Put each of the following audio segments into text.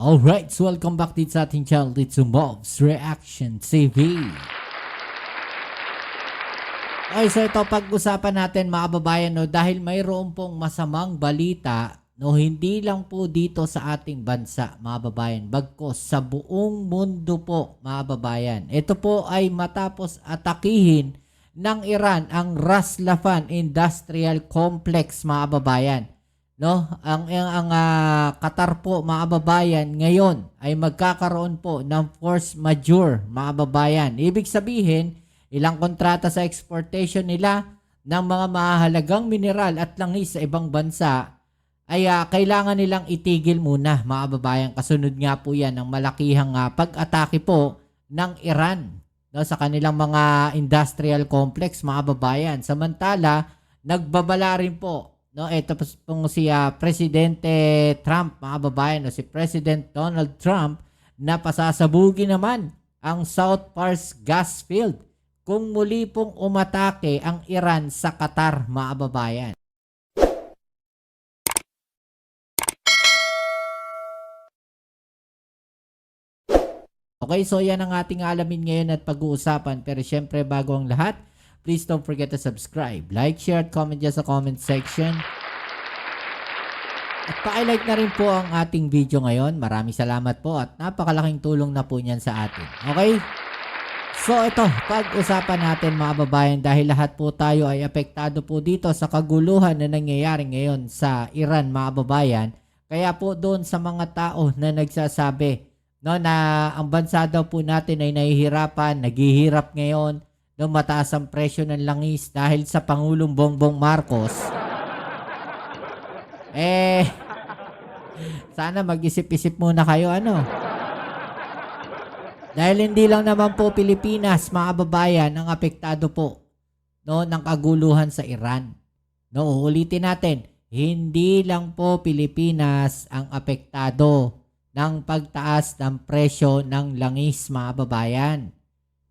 Alright, so welcome back dito sa ating channel dito Mobs Reaction TV. Okay, so ito pag-usapan natin mga kababayan, no, dahil mayroon pong masamang balita, no, hindi lang po dito sa ating bansa mga kababayan, bagkus sa buong mundo po mga kababayan. Ito po ay matapos atakihin ng Iran ang Ras Laffan Industrial Complex mga kababayan. No, ang Qatar po mga kababayan ngayon ay magkakaroon po ng force majeure mga kababayan. Ibig sabihin, ilang kontrata sa exportation nila ng mga mahalagang mineral at langis sa ibang bansa ay kailangan nilang itigil muna mga kababayan. Kasunod nga po yan ng malakihang pag-atake po ng Iran, no, sa kanilang mga industrial complex mga kababayan. Samantala, nagbabala rin po, no, ito pong si Presidente Trump mga kababayan, no, si President Donald Trump na pasasabugin naman ang South Pars gas field kung muli pong umatake ang Iran sa Qatar mga kababayan. Okay, so yan ang ating alamin ngayon at pag-uusapan. Pero syempre bago ang lahat, please don't forget to subscribe, like, share, at comment dyan sa comment section. At paki-like na rin po ang ating video ngayon. Maraming salamat po at napakalaking tulong na po niyan sa atin. Okay? So ito, pag-usapan natin mga babayan dahil lahat po tayo ay apektado po dito sa kaguluhan na nangyayari ngayon sa Iran mga babayan. Kaya po doon sa mga tao na nagsasabi, no, na ang bansa daw po natin ay nahihirapan, naghihirap ngayon, no, mataas ang presyo ng langis dahil sa Pangulong Bongbong Marcos. Sana mag-isip-isip muna kayo ano. Dahil hindi lang naman po Pilipinas, mga kababayan, ang apektado po, no, ng kaguluhan sa Iran. No, ulitin natin, hindi lang po Pilipinas ang apektado ng pagtaas ng presyo ng langis mga kababayan.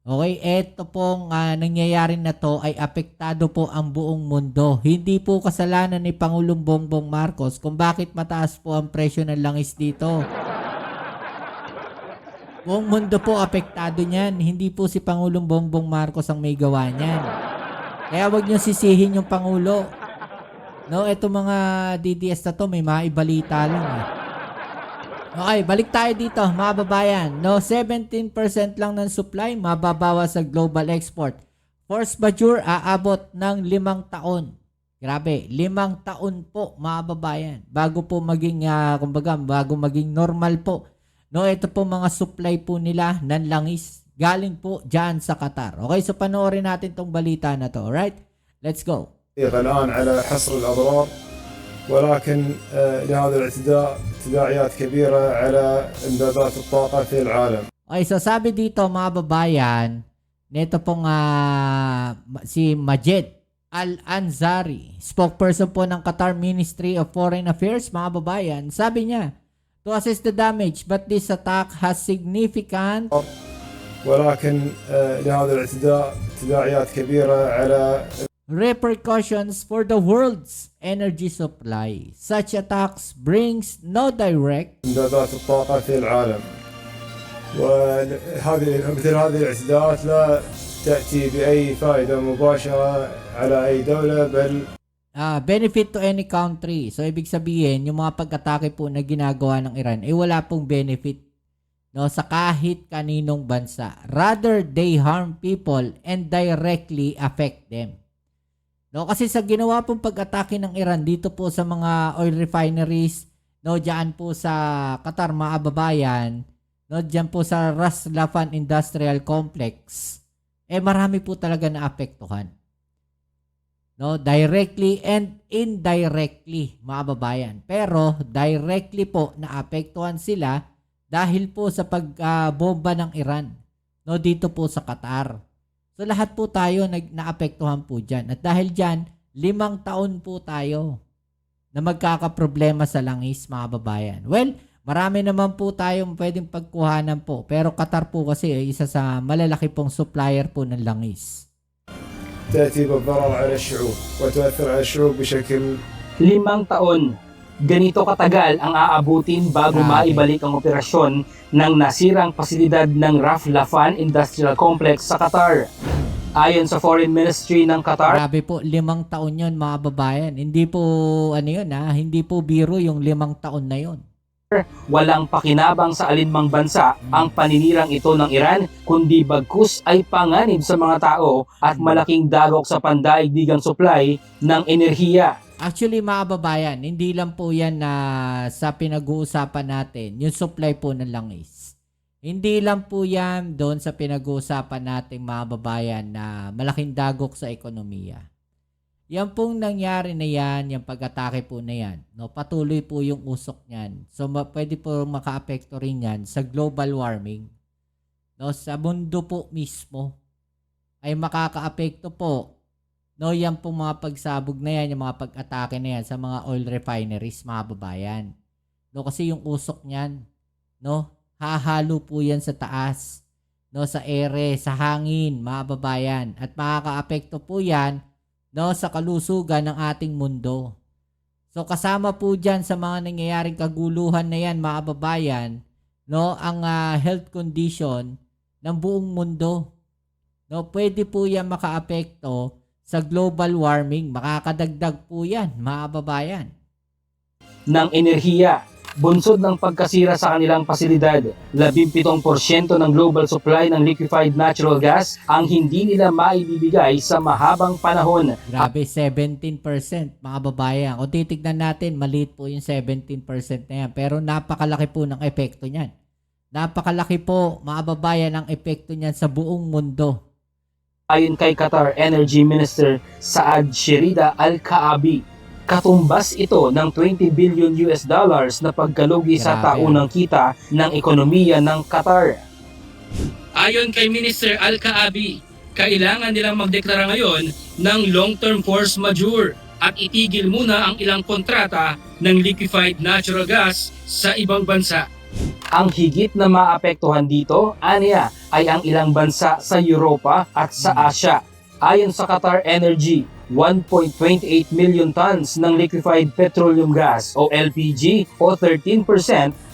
Okay, eto pong nangyayari na to ay apektado po ang buong mundo. Hindi po kasalanan ni Pangulong Bongbong Marcos kung bakit mataas po ang presyo ng langis dito. Buong mundo po apektado niyan. Hindi po si Pangulong Bongbong Marcos ang may gawa niyan. Kaya wag niyo sisihin yung Pangulo. No, eto mga DDS na to may maibalita lang eh. Okay, balik tayo dito mga babayan. No, 17% lang ng supply mababawas sa global export. Force majeure aabot ng 5 taon. Grabe, 5 taon po mga babayan bago po maging kumbaga bago maging normal po. No, ito po mga supply po nila ng langis galing po diyan sa Qatar. Okay, so panoorin natin tong balita na to. Alright? Let's go. الآن على حصر الأضرار ولكن لهذا الاعتداء تداعيات كبيرة على إمدادات الطاقة في العالم. Okay, so sabi dito mga babayan, nito pong si Majed Al-Ansari, spokesperson po ng Qatar Ministry of Foreign Affairs, mga babayan, sabi niya, to assess the damage, but this attack has significant ولكن لهذا الاعتداء تداعيات كبيرة على repercussions for the world's energy supply. Such attacks brings no direct إمدادات الطاقة في العالم. وهذه مثل هذه الاعتداءات لا تأتي بأي فائدة مباشرة على أي دولة بل benefit to any country. So ibig sabihin, yung mga pag-atake po na ginagawa ng Iran ay wala pong benefit, no, sa kahit kaninong bansa. Rather, they harm people and directly affect them. No, kasi sa ginawa pong pag-atake ng Iran dito po sa mga oil refineries, no, diyan po sa Qatar mga kababayan, no, diyan po sa Ras Laffan Industrial Complex, marami po talaga na apektuhan. No, directly and indirectly mga kababayan. Pero directly po naapektuhan sila dahil po sa pagbomba ng Iran, no, dito po sa Qatar. So lahat po tayo naapektuhan po dyan. At dahil dyan, 5 taon po tayo na magkakaproblema sa langis mga babayan. Well, marami naman po tayong pwedeng pagkuhanan po. Pero Qatar po kasi ay isa sa malalaki pong supplier po ng langis. تأتي بالضرر على الشعوب وتؤثر على الشعوب بشكل 5 taon Ganito katagal ang aabutin bago Grabe. maibalik ang operasyon ng nasirang pasilidad ng Ras Laffan Industrial Complex sa Qatar. Ayon sa Foreign Ministry ng Qatar, Grabe po, 5 taon yun mga babayan. Hindi po, ano yun hindi po biro yung 5 taon na yun. walang pakinabang sa alinmang bansa ang paninirang ito ng Iran, kundi bagkus ay panganib sa mga tao at malaking dagok sa pandaigdigang supply ng enerhiya. Actually mga babayan, hindi lang po yan na sa pinag-uusapan natin, yung supply po ng langis. Hindi lang po yan doon sa pinag-uusapan natin mga babayan na malaking dagok sa ekonomiya. Yan pong nangyari na yan, yung pag-atake po na yan, no, patuloy po yung usok niyan. So pwede po maka-apekto rin yan sa global warming. No, sa mundo po mismo ay makaka-apekto po. No, yan pong mga pagsabog na yan, yung mga pag-atake na yan sa mga oil refineries, mga babayan. No, kasi yung usok niyan, no, hahalo po yan sa taas, no, sa ere, sa hangin, mga babayan. At makaka-apekto po yan, no, sa kalusugan ng ating mundo. So kasama po dyan sa mga nangyayaring kaguluhan na yan, mga babayan, no, ang health condition ng buong mundo. No, pwede po yan maka-apekto sa global warming. Makakadagdag po yan, mga babayan. Ng enerhiya. Bunsod ng pagkasira sa kanilang pasilidad, 17% ng global supply ng liquefied natural gas ang hindi nila maibibigay sa mahabang panahon. Grabe, 17%, mga babayan. Kung titignan natin, maliit po yung 17% na yan. Pero napakalaki po ng epekto niyan. Napakalaki po, mga babayan, ang epekto niyan sa buong mundo. Ayon kay Qatar Energy Minister Saad Sherida Al-Kaabi, katumbas ito ng 20 billion US dollars na pagkalugi sa Grabe. taunang kita ng ekonomiya ng Qatar. Ayon kay Minister Al-Kaabi, kailangan nilang magdeklara ngayon ng long-term force majeure at itigil muna ang ilang kontrata ng liquefied natural gas sa ibang bansa. Ang higit na maapektuhan dito, aniya, ay ang ilang bansa sa Europa at sa Asya. Ayon sa Qatar Energy, 1.28 million tons ng liquefied petroleum gas o LPG o 13%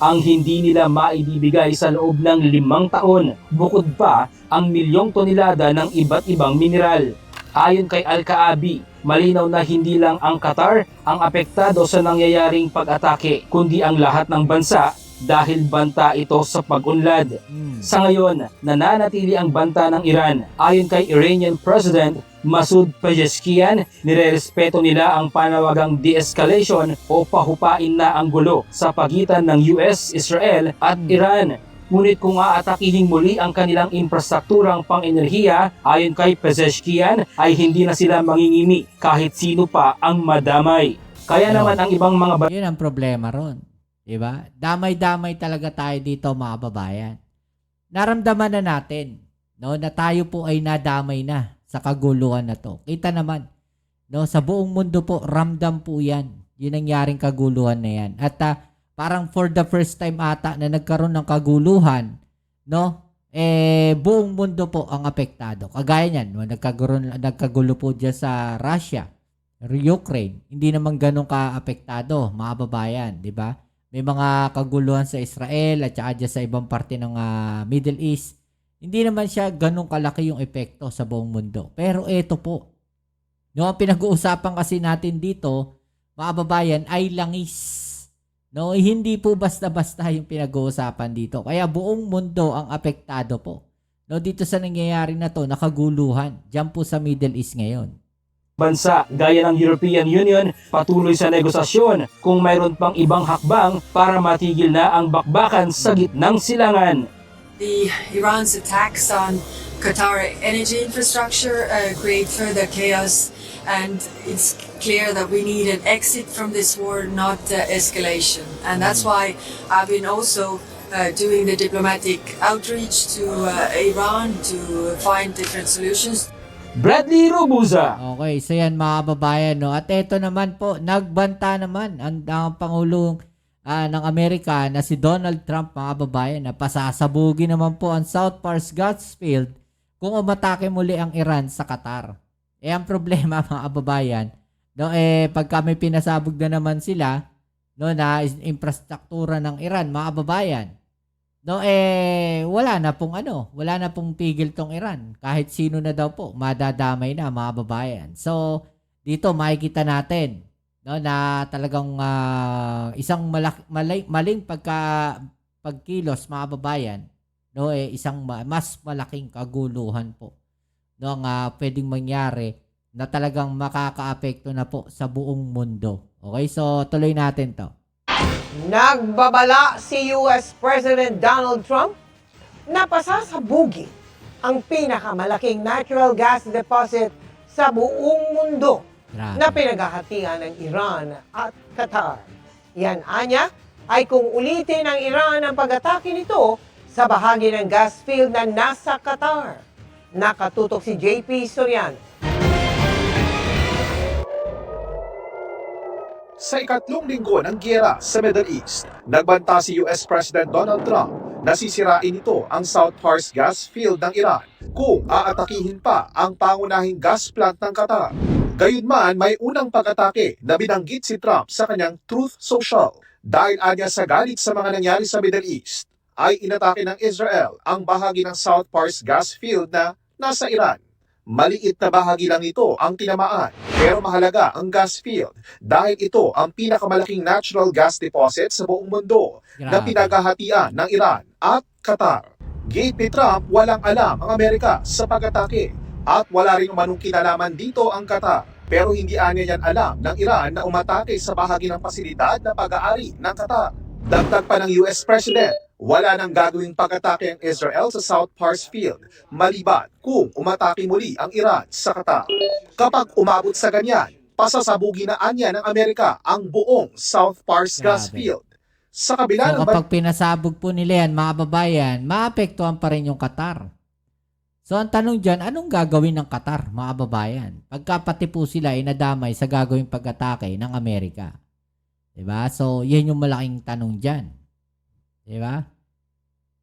ang hindi nila maibibigay sa loob ng 5 taon. Bukod pa ang milyong tonelada ng iba't ibang mineral. Ayon kay Al-Kaabi, malinaw na hindi lang ang Qatar ang apektado sa nangyayaring pag-atake, kundi ang lahat ng bansa dahil banta ito sa pag-unlad. Sa ngayon, nananatili ang banta ng Iran. Ayon kay Iranian President Masoud Pezeshkian, nirerespeto nila ang panawagang de-escalation o pahupain na ang gulo sa pagitan ng US, Israel at Iran. Ngunit kung aatakihin muli ang kanilang infrastrukturang pang-enerhiya, ayon kay Pezeshkian, ay hindi na sila mangingimi kahit sino pa ang madamay. Kaya naman ang ibang mga Yun ang problema ron. Diba? Damay-damay talaga tayo dito, mga babayan. Naramdaman na natin, no, na tayo po ay nadamay na sa kaguluhan na to. Kita naman, no, sa buong mundo po, ramdam po yan. Yun ang nangyaring kaguluhan na yan. At parang for the first time ata na nagkaroon ng kaguluhan, no, buong mundo po ang apektado. Kagaya niyan, no, nagkagulo po dyan sa Russia, Ukraine. Hindi naman ganun ka-apektado, mga babayan, di ba? May mga kaguluhan sa Israel at saka dyan sa ibang parte ng Middle East. Hindi naman siya ganun kalaki yung epekto sa buong mundo. Pero eto po, no, ang pinag-uusapan kasi natin dito, mga babayan, ay langis. No, hindi po basta-basta yung pinag-uusapan dito. Kaya buong mundo ang apektado po. No, dito sa nangyayari na to, nakaguluhan. Diyan po sa Middle East ngayon. bansa gaya ng European Union patuloy sa negosasyon kung mayroon pang ibang hakbang para matigil na ang bakbakan sa gitnang silangan. The Iran's attacks on Qatar energy infrastructure create further chaos, and it's clear that we need an exit from this war, not escalation. And that's why I've been also doing the diplomatic outreach to Iran to find different solutions. Bradley Robuza. Okay, so yan mga babayan, no. At eto naman po, nagbanta naman ang Pangulong ng Amerika na si Donald Trump, mga babayan, na pasasabugin naman po ang South Pars gas field kung umatake muli ang Iran sa Qatar. Ang problema mga babayan, no, pagka may pinasabog na naman sila, no, na infrastruktura ng Iran, mga kababayan. No, wala na pong pigil tong Iran. Kahit sino na daw po, madadamay na, mga kababayan. So, dito makikita natin, no, na talagang isang maling pagkilos, mga kababayan, no, isang mas malaking kaguluhan po, no, ang pwedeng mangyari na talagang makakaapekto na po sa buong mundo. Okay, so tuloy natin to. Nagbabala si US President Donald Trump na pasasabugin ang pinakamalaking natural gas deposit sa buong mundo Grabe. na pinaghahatian ng Iran at Qatar. Yan anya ay kung ulitin ng Iran ang pag-atake nito sa bahagi ng gas field na nasa Qatar. Nakatutok si JP Soriano. Sa ikatlong linggo ng giyera sa Middle East, nagbanta si US President Donald Trump na sisirain ito ang South Pars gas field ng Iran kung aatakihin pa ang pangunahing gas plant ng Qatar. Gayunman, may unang pag-atake na binanggit si Trump sa kanyang Truth Social dahil anya sa galit sa mga nangyari sa Middle East ay inatake ng Israel ang bahagi ng South Pars gas field na nasa Iran. Maliit na bahagi lang ito ang tinamaan, pero mahalaga ang gas field dahil ito ang pinakamalaking natural gas deposit sa buong mundo na Grabe. pinaghahatian ng Iran at Qatar. Gate ni Trump, walang alam ang Amerika sa pag-atake at wala rin umanong kinalaman dito ang Qatar. Pero hindi anya yan alam ng Iran na umatake sa bahagi ng pasilidad na pag-aari ng Qatar. Dagdag pa ng US President, wala nang gagawing pag-atake ang Israel sa South Pars Field, maliban kung umatake muli ang Iran sa Qatar. Kapag umabot sa ganyan, pasasabugin na anya ng Amerika ang buong South Pars Gas Grabe. Field. Sa kabila So ng kapag pinasabog po nila yan, mga kababayan, maapektuhan pa rin yung Qatar. So ang tanong dyan, anong gagawin ng Qatar, mga kababayan? Pagka pati po sila ay nadamay sa gagawing pag-atake ng Amerika. Diba? So yan yung malaking tanong dyan. Diba?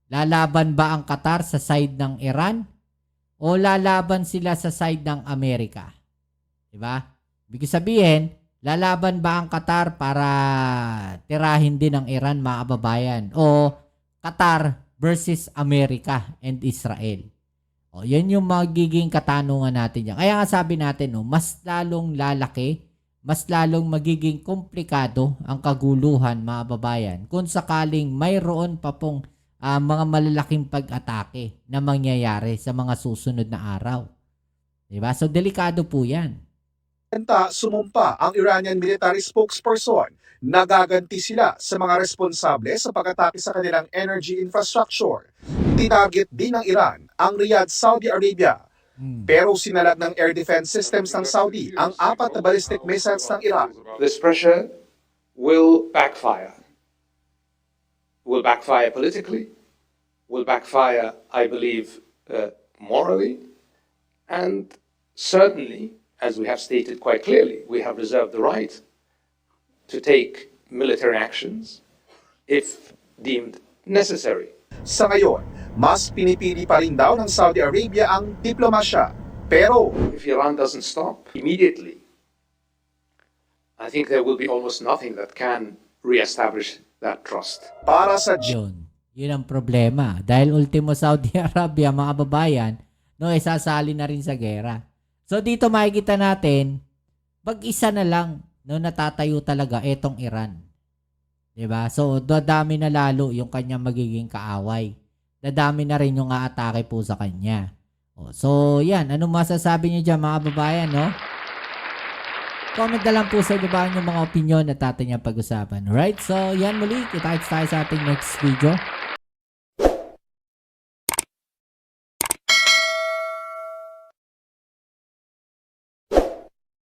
Lalaban ba ang Qatar sa side ng Iran? O lalaban sila sa side ng Amerika? Diba? Ibig sabihin, lalaban ba ang Qatar para tirahin din ang Iran, mga kababayan? O Qatar versus Amerika and Israel? O, yan yung magiging katanungan natin dyan. Kaya nga sabi natin, no, mas lalong lalaki, mas lalong magiging komplikado ang kaguluhan, mga kababayan, kung sakaling mayroon pa pong mga malalaking pag-atake na mangyayari sa mga susunod na araw. Diba? So, delikado po yan. sumumpa ang Iranian military spokesperson. Nagaganti sila sa mga responsable sa pag-atake sa kanilang energy infrastructure. Tinarget din ng Iran ang Riyadh, Saudi Arabia. Pero sinalag ng air defense systems ng Saudi ang 4 na ballistic missiles ng Iran. This pressure will backfire. Will backfire politically, will backfire, I believe, morally, and certainly, as we have stated quite clearly, we have reserved the right to take military actions if deemed necessary. Sa ngayon, mas pinipili pa rin daw ng Saudi Arabia ang diplomasya. Pero If Iran doesn't stop immediately, I think there will be almost nothing that can reestablish that trust. para sa Yun ang problema. Dahil ultimo Saudi Arabia, mga babayan, no, isasali na rin sa gera. So dito makikita natin, mag-isa na lang, no, natatayo talaga etong Iran. 'Di ba? So dadami na lalo yung kanyang magiging kaaway. Dadami na rin yung aatake po sa kanya. So yan, anong masasabi niyo diyan, mga babayan, no? Comment na lang po sa ibaba yung mga opinion na natin yung pag-usapan. Alright, so yan muli. Kita-kits tayo sa ating next video.